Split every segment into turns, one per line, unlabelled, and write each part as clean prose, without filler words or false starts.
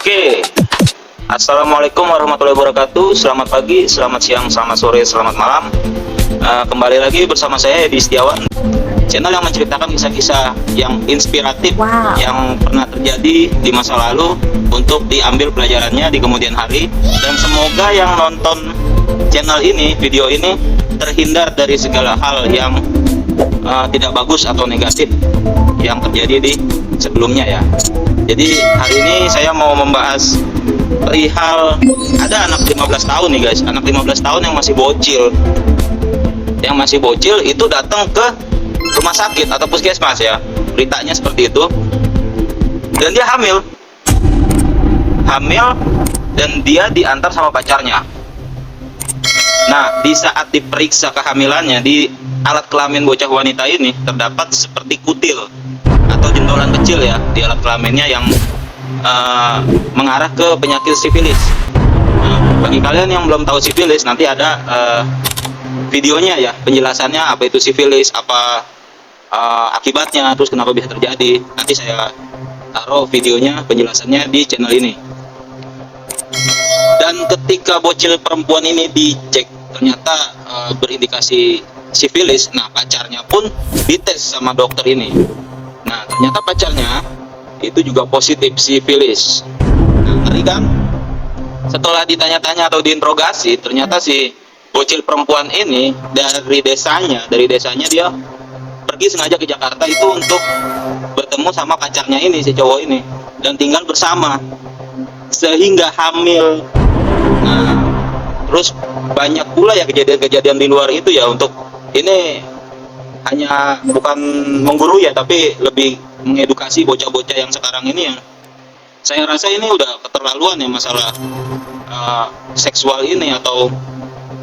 Oke, Assalamualaikum warahmatullahi wabarakatuh. Selamat pagi, selamat siang, selamat sore, selamat malam. Kembali lagi bersama saya Edi Setiawan, channel yang menceritakan kisah-kisah yang inspiratif yang pernah terjadi di masa lalu untuk diambil pelajarannya di kemudian hari. Dan semoga yang nonton channel ini, video ini, terhindar dari segala hal yang tidak bagus atau negatif yang terjadi di sebelumnya ya. Jadi hari ini saya mau membahas perihal ada anak 15 tahun nih guys, anak 15 tahun yang masih bocil. Yang masih bocil itu datang ke rumah sakit atau puskesmas ya. Beritanya seperti itu. Dan dia hamil. Hamil dan dia diantar sama pacarnya. Nah, di saat diperiksa kehamilannya, di alat kelamin bocah wanita ini terdapat seperti kutil atau jendolan kecil ya di alat kelaminnya yang mengarah ke penyakit sifilis. Bagi kalian yang belum tahu sifilis, nanti ada videonya ya, penjelasannya apa itu sifilis, apa akibatnya, terus kenapa bisa terjadi. Nanti saya taruh videonya, penjelasannya di channel ini. Dan ketika bocil perempuan ini dicek, ternyata berindikasi sifilis. Nah, pacarnya pun dites sama dokter ini. Nah, ternyata pacarnya itu juga positif sifilis. Nah, ngeri kan? Setelah ditanya-tanya atau diinterogasi, ternyata si bocil perempuan ini dari desanya dia pergi sengaja ke Jakarta itu untuk bertemu sama pacarnya ini, si cowok ini, dan tinggal bersama sehingga hamil. Nah, terus banyak pula ya kejadian-kejadian di luar itu ya. Untuk ini hanya bukan mengguru ya, tapi lebih mengedukasi bocah-bocah yang sekarang ini, yang saya rasa ini udah keterlaluan ya masalah seksual ini atau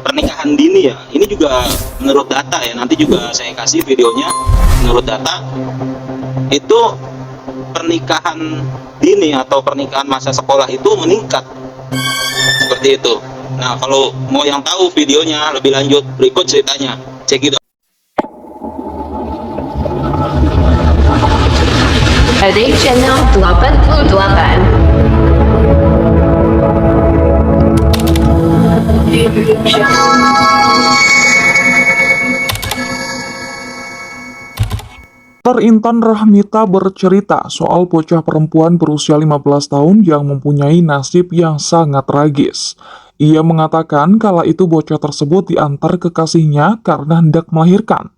pernikahan dini ya. Ini juga menurut data ya, nanti juga saya kasih videonya. Menurut data itu pernikahan dini atau pernikahan masa sekolah itu meningkat seperti itu. Nah, kalau mau yang tahu videonya lebih lanjut, berikut ceritanya, cek itu.
Edi Channel 88.
Dr. Intan Rahmita bercerita soal bocah perempuan berusia 15 tahun yang mempunyai nasib yang sangat tragis. Ia mengatakan kala itu bocah tersebut diantar kekasihnya karena hendak melahirkan.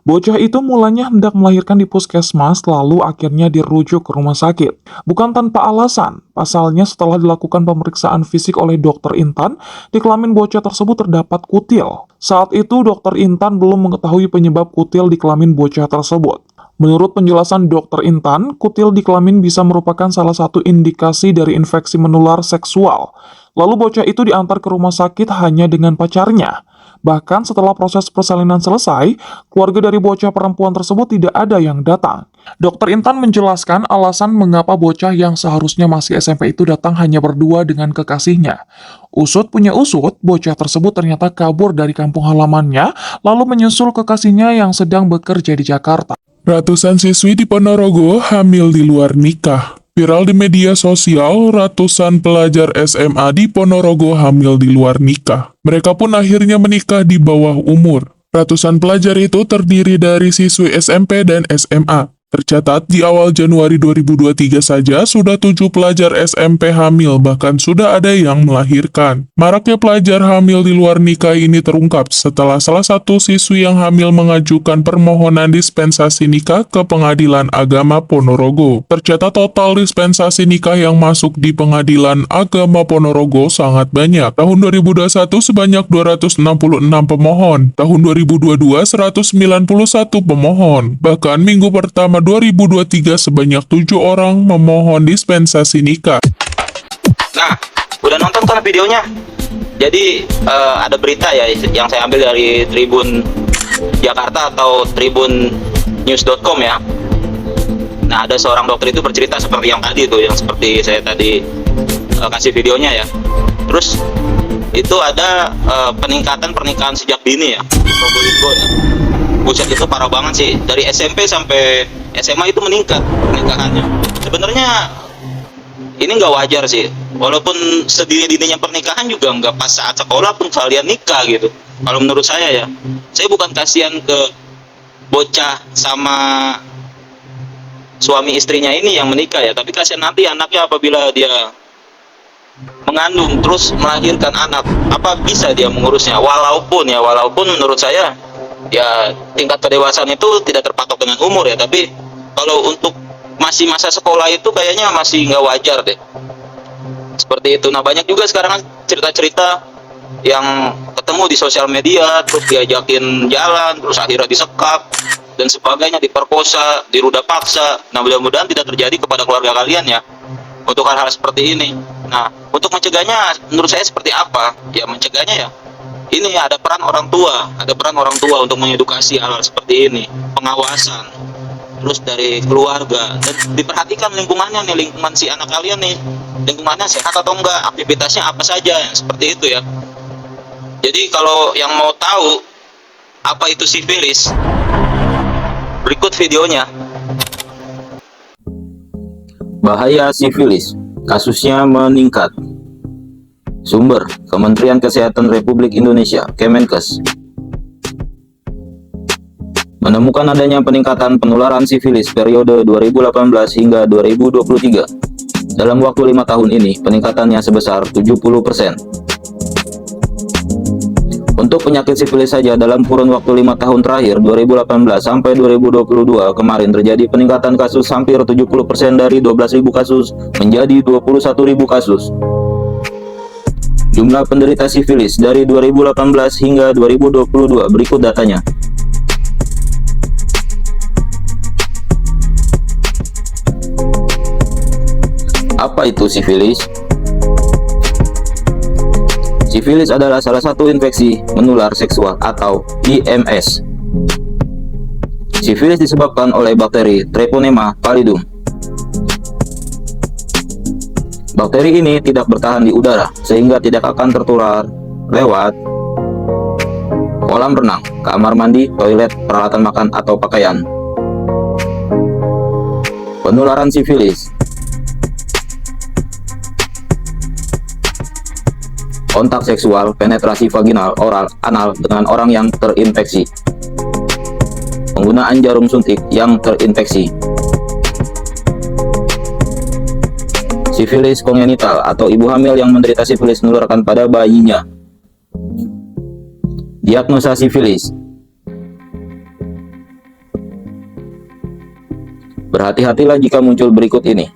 Bocah itu mulanya hendak melahirkan di puskesmas, lalu akhirnya dirujuk ke rumah sakit. Bukan tanpa alasan, pasalnya setelah dilakukan pemeriksaan fisik oleh Dr. Intan, di kelamin bocah tersebut terdapat kutil. Saat itu Dr. Intan belum mengetahui penyebab kutil di kelamin bocah tersebut. Menurut penjelasan Dr. Intan, kutil di kelamin bisa merupakan salah satu indikasi dari infeksi menular seksual. Lalu bocah itu diantar ke rumah sakit hanya dengan pacarnya. Bahkan setelah proses persalinan selesai, keluarga dari bocah perempuan tersebut tidak ada yang datang. Dr. Intan menjelaskan alasan mengapa bocah yang seharusnya masih SMP itu datang hanya berdua dengan kekasihnya. Usut punya usut, bocah tersebut ternyata kabur dari kampung halamannya, lalu menyusul kekasihnya yang sedang bekerja di Jakarta.
Ratusan siswi di Ponorogo hamil di luar nikah. Viral di media sosial, ratusan pelajar SMA di Ponorogo hamil di luar nikah. Mereka pun akhirnya menikah di bawah umur. Ratusan pelajar itu terdiri dari siswi SMP dan SMA. Tercatat di awal Januari 2023 saja sudah 7 pelajar SMP hamil, bahkan sudah ada yang melahirkan. Maraknya pelajar hamil di luar nikah ini terungkap setelah salah satu siswi yang hamil mengajukan permohonan dispensasi nikah ke Pengadilan Agama Ponorogo. Tercatat total dispensasi nikah yang masuk di Pengadilan Agama Ponorogo sangat banyak. Tahun 2021 sebanyak 266 pemohon, tahun 2022 191 pemohon. Bahkan minggu pertama 2023 sebanyak 7 orang memohon dispensasi nikah.
Nah, udah nonton kan videonya? Jadi ada berita ya yang saya ambil dari Tribun Jakarta atau tribunnews.com ya. Nah, ada seorang dokter itu bercerita seperti yang tadi tuh, yang seperti saya tadi kasih videonya ya. Terus itu ada peningkatan pernikahan sejak dini ya di Probolinggo ya. Buset, itu parah banget sih. Dari SMP sampai SMA itu meningkat pernikahannya. Sebenarnya ini nggak wajar sih. Walaupun sedini-dininya pernikahan juga nggak pas saat sekolah pun kalian nikah gitu. Kalau menurut saya ya, saya bukan kasihan ke bocah sama suami istrinya ini yang menikah ya, tapi kasihan nanti anaknya apabila dia mengandung terus melahirkan anak, apa bisa dia mengurusnya? Walaupun menurut saya ya tingkat kedewasaan itu tidak terpatok dengan umur ya, tapi kalau untuk masih masa sekolah itu kayaknya masih nggak wajar deh seperti itu. Nah, banyak juga sekarang cerita-cerita yang ketemu di sosial media terus diajakin jalan terus akhirnya disekap dan sebagainya, diperkosa, diruda paksa. Nah, mudah-mudahan tidak terjadi kepada keluarga kalian ya untuk hal-hal seperti ini. Nah, untuk mencegahnya menurut saya seperti apa? Ya mencegahnya ya ini ada peran orang tua untuk mengedukasi hal-hal seperti ini, pengawasan, terus dari keluarga, dan diperhatikan lingkungannya nih, lingkungan si anak kalian nih, lingkungannya sehat atau enggak, aktivitasnya apa saja, seperti itu ya. Jadi kalau yang mau tahu apa itu sifilis, berikut videonya. Bahaya sifilis, kasusnya meningkat. Sumber Kementerian Kesehatan Republik Indonesia, Kemenkes, menemukan adanya peningkatan penularan sifilis periode 2018 hingga 2023. Dalam waktu 5 tahun ini, peningkatannya sebesar 70%. Untuk penyakit sifilis saja dalam kurun waktu 5 tahun terakhir 2018 sampai 2022 kemarin terjadi peningkatan kasus hampir 70% dari 12.000 kasus menjadi 21.000 kasus. Jumlah penderita sifilis dari 2018 hingga 2022 berikut datanya. Apa itu sifilis? Sifilis adalah salah satu infeksi menular seksual atau IMS. Sifilis disebabkan oleh bakteri Treponema pallidum. Bakteri ini tidak bertahan di udara sehingga tidak akan tertular lewat kolam renang, kamar mandi, toilet, peralatan makan, atau pakaian. Penularan sifilis: kontak seksual, penetrasi vaginal, oral, anal dengan orang yang terinfeksi. Penggunaan jarum suntik yang terinfeksi. Sifilis kongenital atau ibu hamil yang menderita sifilis menularkan pada bayinya. Diagnosa sifilis: berhati-hatilah jika muncul berikut ini.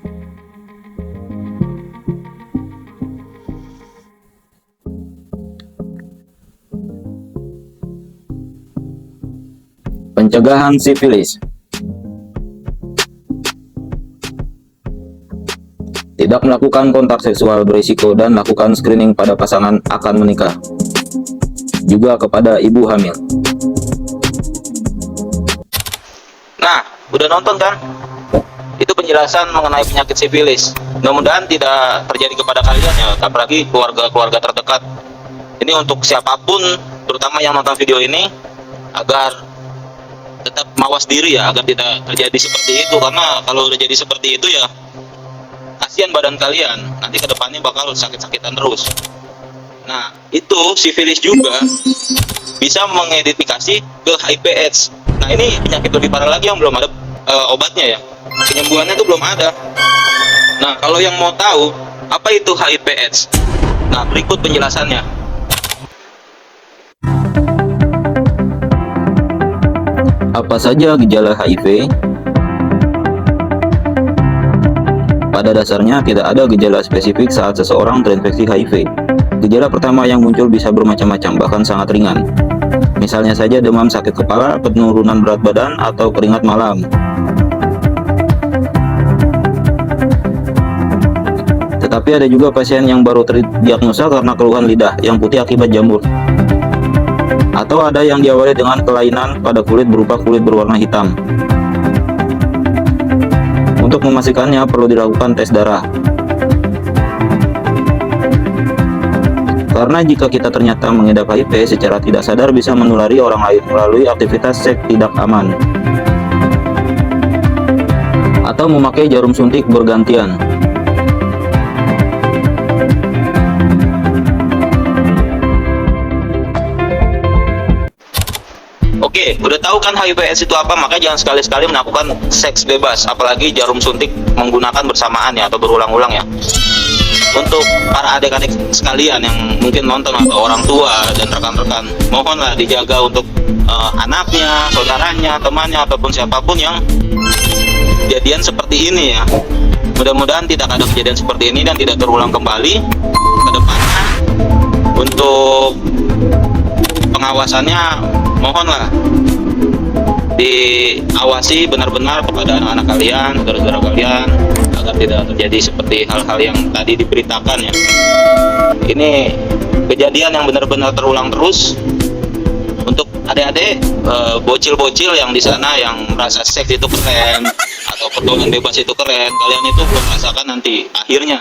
Pencegahan sifilis: tidak melakukan kontak seksual berisiko dan lakukan screening pada pasangan akan menikah, juga kepada ibu hamil. Nah, udah nonton kan? Itu penjelasan mengenai penyakit sifilis. Mudah-mudahan tidak terjadi kepada kalian ya, apalagi keluarga-keluarga terdekat. Ini untuk siapapun, terutama yang nonton video ini, agar tetap mawas diri ya, agar tidak terjadi seperti itu. Karena kalau udah jadi seperti itu ya kasihan badan kalian, nanti kedepannya bakal sakit-sakitan terus. Nah, itu sifilis juga bisa mengidentifikasi ke HIV/AIDS. Nah, ini penyakit lebih parah lagi yang belum ada obatnya ya, penyembuhannya itu belum ada. Nah, kalau yang mau tahu apa itu HIV/AIDS, nah berikut penjelasannya. Apa saja gejala HIV? Pada dasarnya tidak ada gejala spesifik saat seseorang terinfeksi HIV. Gejala pertama yang muncul bisa bermacam-macam, bahkan sangat ringan. Misalnya saja demam, sakit kepala, penurunan berat badan, atau keringat malam. Tetapi ada juga pasien yang baru terdiagnosa karena keluhan lidah yang putih akibat jamur. Atau ada yang diawali dengan kelainan pada kulit berupa kulit berwarna hitam. Untuk memastikannya perlu dilakukan tes darah. Karena jika kita ternyata mengidap HIV, secara tidak sadar bisa menulari orang lain melalui aktivitas seks tidak aman. Atau memakai jarum suntik bergantian. Oke, udah tahu kan HIV/AIDS itu apa, maka jangan sekali-sekali melakukan seks bebas, apalagi jarum suntik menggunakan bersamaan ya, atau berulang-ulang ya. Untuk para adik-adik sekalian yang mungkin nonton atau orang tua dan rekan-rekan, mohonlah dijaga untuk anaknya, saudaranya, temannya, ataupun siapapun yang kejadian seperti ini ya. Mudah-mudahan tidak ada kejadian seperti ini dan tidak terulang kembali ke depannya. Untuk pengawasannya mohonlah diawasi benar-benar kepada anak-anak kalian, saudara-saudara kalian, agar tidak terjadi seperti hal-hal yang tadi diberitakan ya. Ini kejadian yang benar-benar terulang terus. Untuk adik-adik bocil-bocil yang di sana yang merasa seks itu keren atau pergaulan bebas itu keren, kalian itu belum merasakan nanti akhirnya.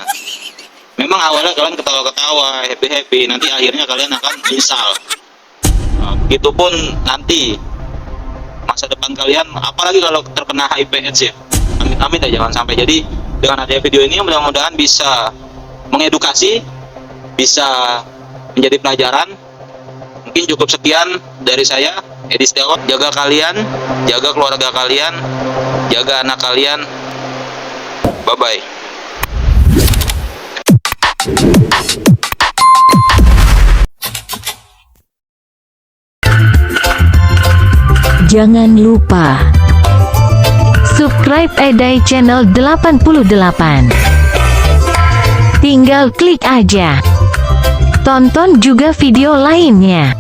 Memang awalnya kalian ketawa-ketawa, happy-happy, nanti akhirnya kalian akan menyesal. Begitupun nanti masa depan kalian, apalagi kalau terkena HIV/AIDS ya. Amit-amit ya, jangan sampai. Jadi dengan adanya video ini mudah-mudahan bisa mengedukasi, bisa menjadi pelajaran. Mungkin cukup sekian dari saya, Edi Setiawan. Jaga kalian, jaga keluarga kalian, jaga anak kalian. Bye-bye.
Jangan lupa subscribe Edai Channel 88. Tinggal klik aja. Tonton juga video lainnya.